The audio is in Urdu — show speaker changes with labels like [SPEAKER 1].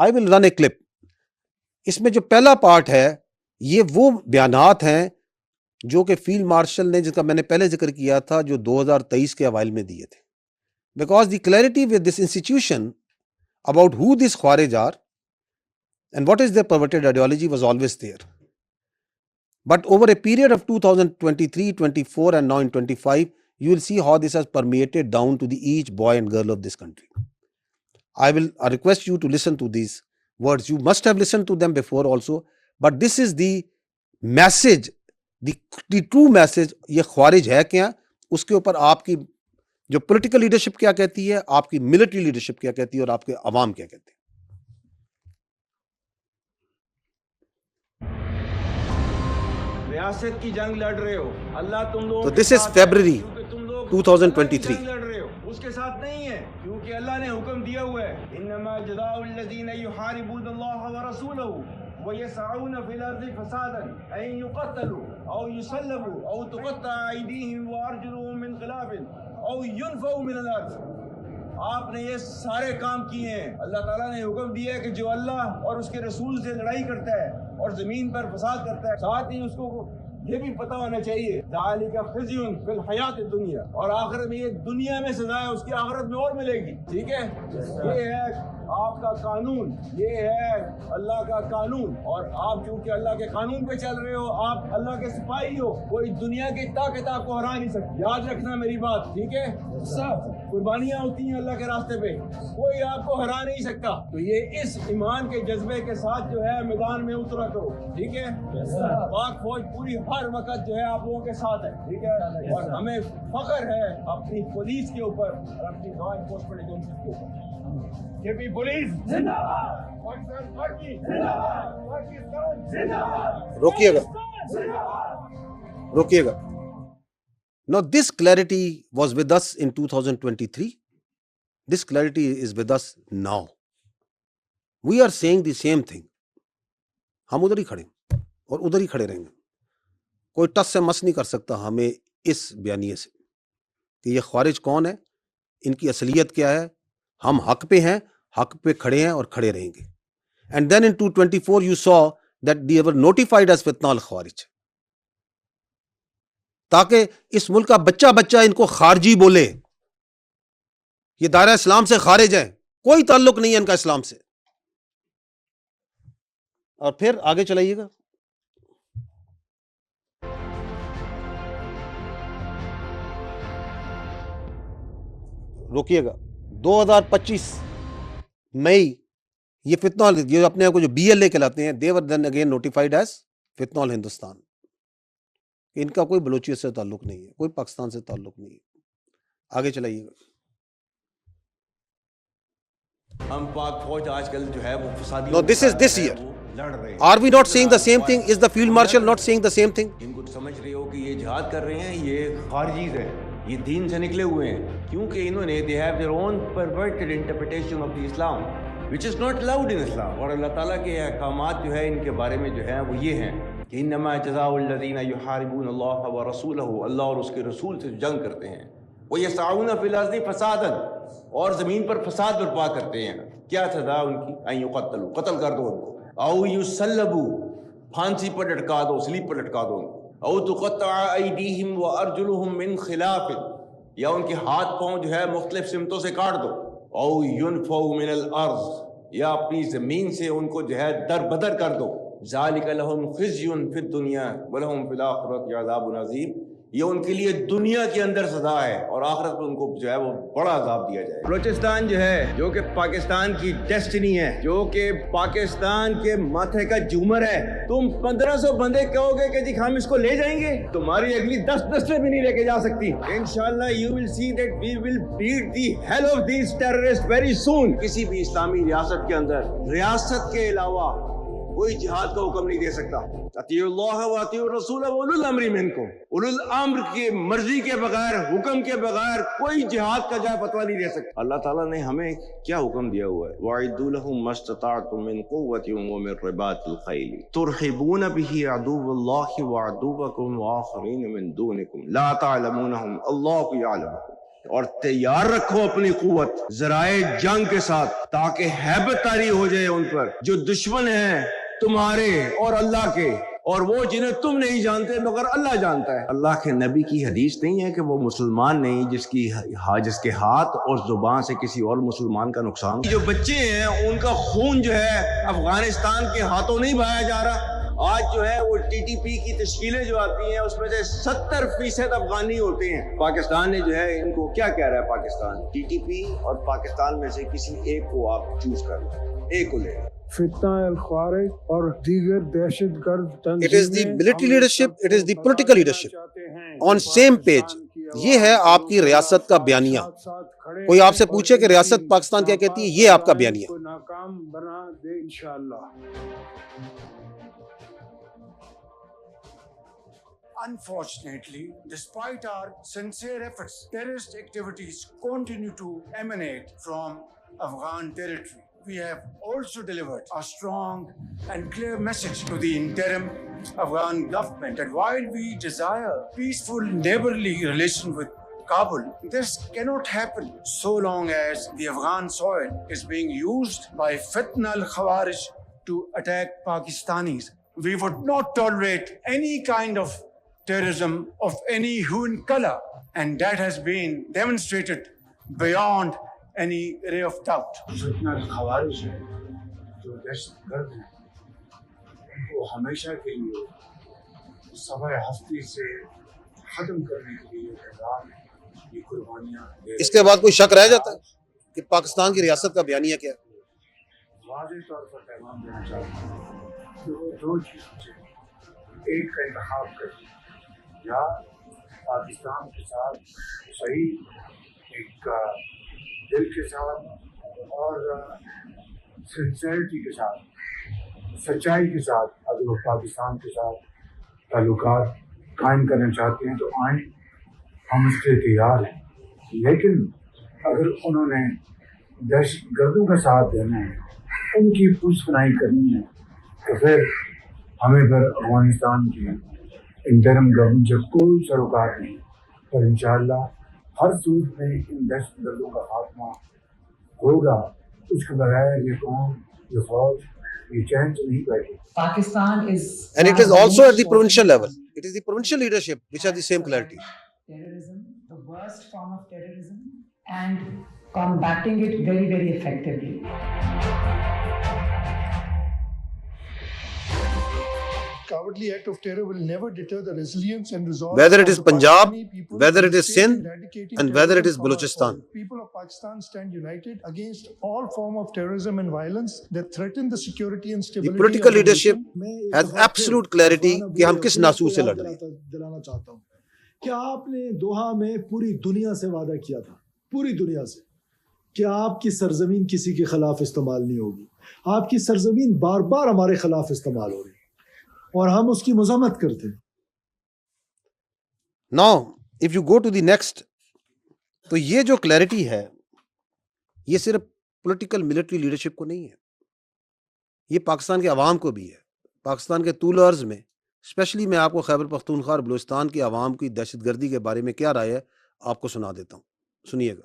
[SPEAKER 1] آئی ول رن اے کلپ. اس میں جو پہلا پارٹ ہے یہ وہ بیانات ہیں جو کہ فیلڈ مارشل نے، جس کا میں نے پہلے ذکر کیا تھا، جو 2023 کے اوائل میں دیے تھے. Because the clarity with this institution about who this خوارج are and what is their perverted ideology was always there. But over a period of 2023, 24 and now in 25, you will see how this has permeated down to the each boy and girl of this country. I request you to listen to these words. You must have listened to them before also, but this is the message, the true message. یہ خوارج ہے کیا، اس کے اوپر آپ کی جو پولیٹیکل لیڈرشپ کیا کہتی ہے، آپ کی ملٹری لیڈرشپ کیا کہتی ہے، اور آپ کے عوام کیا کہتے ہیں.
[SPEAKER 2] ریاست کی جنگ لڑ رہے ہو، اللہ تم لوگ.
[SPEAKER 1] تو دس از فیبرری 2023.
[SPEAKER 2] لڑ رہے ہو اس کے ساتھ نہیں ہے، کیونکہ اللہ نے حکم دیا ہوا ہے انما جزاء الذین یحاربون اللہ ورسولہ ویسعون فی الارض فسادا ان یقتلوا او یصلبوا او تقطع ایدیہم وارجلہم من خلاف او ینفوا من الارض. آپ نے یہ سارے کام کیے ہیں. اللہ تعالیٰ نے حکم دیا ہے کہ جو اللہ اور اس کے رسول سے لڑائی کرتا ہے اور زمین پر فساد کرتا ہے، ساتھ ہی اس کو یہ بھی پتہ ہونا چاہیے ذالک خزی فی الحیات الدنیا، اور آخرت میں یہ دنیا میں سزا ہے، اس کی آخرت میں اور ملے گی. ٹھیک ہے، یہ ہے آپ کا قانون، یہ ہے اللہ کا قانون، اور آپ چونکہ اللہ کے قانون پہ چل رہے ہو، آپ اللہ کے سپاہی ہو، کوئی دنیا کی طاقت آپ کو ہرا نہیں سکتی. یاد رکھنا میری بات، ٹھیک ہے. قربانیاں ہوتی ہیں اللہ کے راستے پہ، کوئی آپ کو ہرا نہیں سکتا. تو یہ اس ایمان کے جذبے کے ساتھ جو ہے میدان میں اترا کرو. ٹھیک ہے، پاک فوج پوری ہر وقت جو ہے آپ لوگوں کے ساتھ ہے. ٹھیک ہے، اور ہمیں فخر ہے اپنی پولیس کے اوپر اور اپنی لا انفورسمنٹ ایجنسیز کے اوپر. کہ بھی پولیس زندہ باد، پاکستان آرمی زندہ باد، پاکستان زندہ باد.
[SPEAKER 1] روکیے گا. Now this clarity was with us in 2023. This clarity is with us now. We are saying the same thing. ہم ادھر ہی کھڑے اور ادھر ہی کھڑے رہیں گے. کوئی ٹس سے مس نہیں کر سکتا ہمیں اس بیانیے سے کہ یہ خوارج کون ہے، ان کی اصلیت کیا ہے. ہم حق پہ ہیں، حق پہ کھڑے ہیں اور کھڑے رہیں گے. And then in 2024 you saw that they were notified as فتنہ الخوارج، تاکہ اس ملک کا بچہ بچہ ان کو خارجی بولے. یہ دائرہ اسلام سے خارج ہے، کوئی تعلق نہیں ہے ان کا اسلام سے. اور پھر آگے چلائیے گا. روکیے گا. 2025 مئی یہ فتنہ، یہ اپنے آپ کو جو BLA کہلاتے ہیں، they were then again notified as فتنہ الہندوستان. ان کا کوئی بلوچیت سے تعلق نہیں ہے، کوئی پاکستان سے تعلق نہیں ہے. آگے چلائیے گا.
[SPEAKER 2] ہم پاک فوج آج کل جو ہے وہ فسادی.
[SPEAKER 1] No, this is this year.
[SPEAKER 2] لڑ رہے ہیں.
[SPEAKER 1] Are we not saying the same thing? Is the field marshal not saying the same thing?
[SPEAKER 2] ان کو سمجھ رہے ہو کہ یہ جہاد کر رہے ہیں، یہ خارجیز ہیں، یہ دین سے نکلے ہوئے ہیں، کیونکہ انہوں نے they have their own perverted interpretation of the Islam which is not allowed in Islam. اور اللہ تعالیٰ کے احکامات جو ہے ان کے بارے میں جو ہے وہ یہ ہیں کہ انما جزاء الذین یحاربون اللہ ورسولہ، اللہ اور اس کے رسول سے جنگ کرتے ہیں، ویسعون فی الارض فسادا، اور زمین پر فساد برپا کرتے ہیں. کیا سزا ان کی؟ ان یقتلوا، قتل کر دو ان کو، او یصلبوا، پھانسی پر لٹکا دو، سلیب پر لٹکا دو ان کو، او تقطع ایدیہم وارجلہم من خلاف، یا ان کے ہاتھ پاؤں جو ہے مختلف سمتوں سے کاٹ دو، او ینفوا من الارض، یا اپنی زمین سے ان کو جو ہے در بدر کر دو. ذالک لہم خزی فی الدنیا ولہم فی الآخرۃ عذاب عظیم. یہ ان کے لیے دنیا کے اندر سزا ہے اور آخرت میں ان کو جو ہے وہ بڑا عذاب دیا جائے. بلوچستان جو ہے، جو کہ پاکستان کی ڈیسٹنی ہے، جو کہ پاکستان کے ماتھے کا جھومر ہے، تم 1500 بندے کہو گے کہ جی ہم اس کو لے جائیں گے، تمہاری اگلی 10 نسلیں بھی نہیں لے کے جا سکتی. انشاءاللہ you will see that we will beat the hell of these terrorists very soon. کسی بھی اسلامی ریاست کے اندر ریاست کے علاوہ کوئی جہاد کا حکم نہیں دے سکتا. اطیعوا اللہ و اطیعوا الرسول و اولو الامر منکم. اولو الامر کی مرضی کے بغیر، حکم کے بغیر کوئی جہاد کا جائے فتویٰ نہیں دے سکتا. اللہ تعالیٰ نے ہمیں کیا حکم دیا ہوا ہے؟ وَأَعِدُّوا لَهُم مَّا اسْتَطَعْتُم مِّن قُوَّةٍ وَمِن رِّبَاطِ الْخَيْلِ تُرْهِبُونَ بِهِ عَدُوَّ اللَّهِ وَعَدُوَّكُمْ وَآخَرِينَ مِن دُونِكُمْ لَا تَعْلَمُونَهُمْ اللَّهُ يَعْلَمُهُمْ. اور تیار رکھو اپنی قوت ذرائع جنگ کے ساتھ تاکہ ہیبت طاری ہو جائے ان پر جو دشمن ہیں تمہارے اور اللہ کے، اور وہ جنہیں تم نہیں جانتے مگر اللہ جانتا ہے۔ اللہ کے نبی کی حدیث نہیں ہے کہ وہ مسلمان نہیں جس کے ہاتھ اور زبان سے کسی اور مسلمان کا نقصان ہو۔ جو بچے ہیں ان کا خون جو ہے افغانستان کے ہاتھوں نہیں بہایا جا رہا۔ آج جو ہے وہ ٹی ٹی پی کی تشکیلیں جو آتی ہیں اس میں سے 70% افغانی ہوتے ہیں۔ پاکستان نے جو ہے ان کو کیا کہہ رہا ہے؟ پاکستان ٹی ٹی پی اور پاکستان میں سے کسی ایک کو آپ چوز کر لیں، ایک کو لیں۔
[SPEAKER 3] فتنہ الخوارج اور دیگر دہشت گرد تنظیمیں
[SPEAKER 1] It is the military leadership, it is the political leadership on same page. یہ ہے آپ کی ریاست کا بیانیہ۔ کوئی آپ سے پوچھے کہ ریاست پاکستان کیا کہتی ہے، یہ آپ کا بیانیہ۔
[SPEAKER 3] ناکام بنا دے انشاءاللہ۔ Unfortunately, despite our sincere efforts, terrorist activities continue to emanate from Afghan territory. We have also delivered a strong and clear message to the interim Afghan government that while we desire peaceful neighborly relation with Kabul, this cannot happen so long as the Afghan soil is being used by Fitna al-Khawarij to attack Pakistanis. We would not tolerate any kind of terrorism of any hue and color, and that has been demonstrated beyond any ray of doubt.
[SPEAKER 4] فتنہ الخوارج ہے جو دہشت گرد ہیں، ان کو ہمیشہ کے لیے صفحہ ہستی سے ختم کرنے کے لیے تیار ہیں، یہ قربانیاں دے
[SPEAKER 1] اس کے بعد کوئی شک رہ جاتا ہے کہ پاکستان کی ریاست کا بیانیہ کیا ہے؟
[SPEAKER 4] واضح طور پر پیغام دینا چاہتا ہوں کہ وہ دو چیزوں سے ایک کا انتخاب کریں، یا پاکستان کے ساتھ صحیح ایک دل کے ساتھ اور سنسیئرٹی کے ساتھ، سچائی کے ساتھ اگر وہ پاکستان کے ساتھ تعلقات قائم کرنا چاہتے ہیں تو آئیں، ہم اس کے تیار ہیں۔ لیکن اگر انہوں نے دہشت گردوں کا ساتھ دینا ہے، ان کی پشت پناہی کرنی ہے، تو پھر ہمیں پھر افغانستان کی انٹرم گورنمنٹ سے کوئی سروکار نہیں، پر انشاءاللہ ہر صورت میں ان دہشت گردوں کا خاتمہ ہوگا۔ اس کے بغیر یہ قوم، یہ فوج، یہ چین سے نہیں بیٹھے۔
[SPEAKER 5] Pakistan is
[SPEAKER 1] And it is also at the provincial level. It is the provincial leadership which has the same clarity.
[SPEAKER 5] terrorism, the worst form of terrorism, and combating it very, very effectively.
[SPEAKER 3] Cowardly act of terror will never deter the resilience and resolve
[SPEAKER 1] Whether it
[SPEAKER 3] of
[SPEAKER 1] is
[SPEAKER 3] the
[SPEAKER 1] Punjab,
[SPEAKER 3] Pakistani people
[SPEAKER 1] whether it
[SPEAKER 3] in
[SPEAKER 1] is Sindh,
[SPEAKER 3] eradicating
[SPEAKER 1] and whether it
[SPEAKER 3] terrorism
[SPEAKER 1] is
[SPEAKER 3] from our
[SPEAKER 1] Balochistan.
[SPEAKER 3] soil. People of Pakistan stand united against all form of terrorism and violence that threaten the security and
[SPEAKER 1] The
[SPEAKER 3] stability
[SPEAKER 1] political
[SPEAKER 3] of the
[SPEAKER 1] leadership
[SPEAKER 3] nation.
[SPEAKER 1] has absolute clarity کہ ہم کس ناسور سے لڑ رہے ہیں۔
[SPEAKER 6] دلانا چاہتا ہوں کہ آپ نے دوحہ میں پوری دنیا سے وعدہ کیا تھا، پوری دنیا سے، کہ آپ کی سرزمین کسی کے خلاف استعمال نہیں ہوگی۔ آپ کی سرزمین بار بار ہمارے خلاف استعمال ہو رہی ہے اور ہم اس کی مذمت کرتے ہیں۔
[SPEAKER 1] Now, if you go to the next, تو یہ جو کلیئرٹی ہے یہ صرف پولیٹیکل ملٹری لیڈرشپ کو نہیں ہے، یہ پاکستان کے عوام کو بھی ہے۔ پاکستان کے طول عرض میں اسپیشلی میں آپ کو خیبر پختونخوا اور بلوچستان کی عوام کی دہشت گردی کے بارے میں کیا رائے ہے آپ کو سنا دیتا ہوں، سنیے گا۔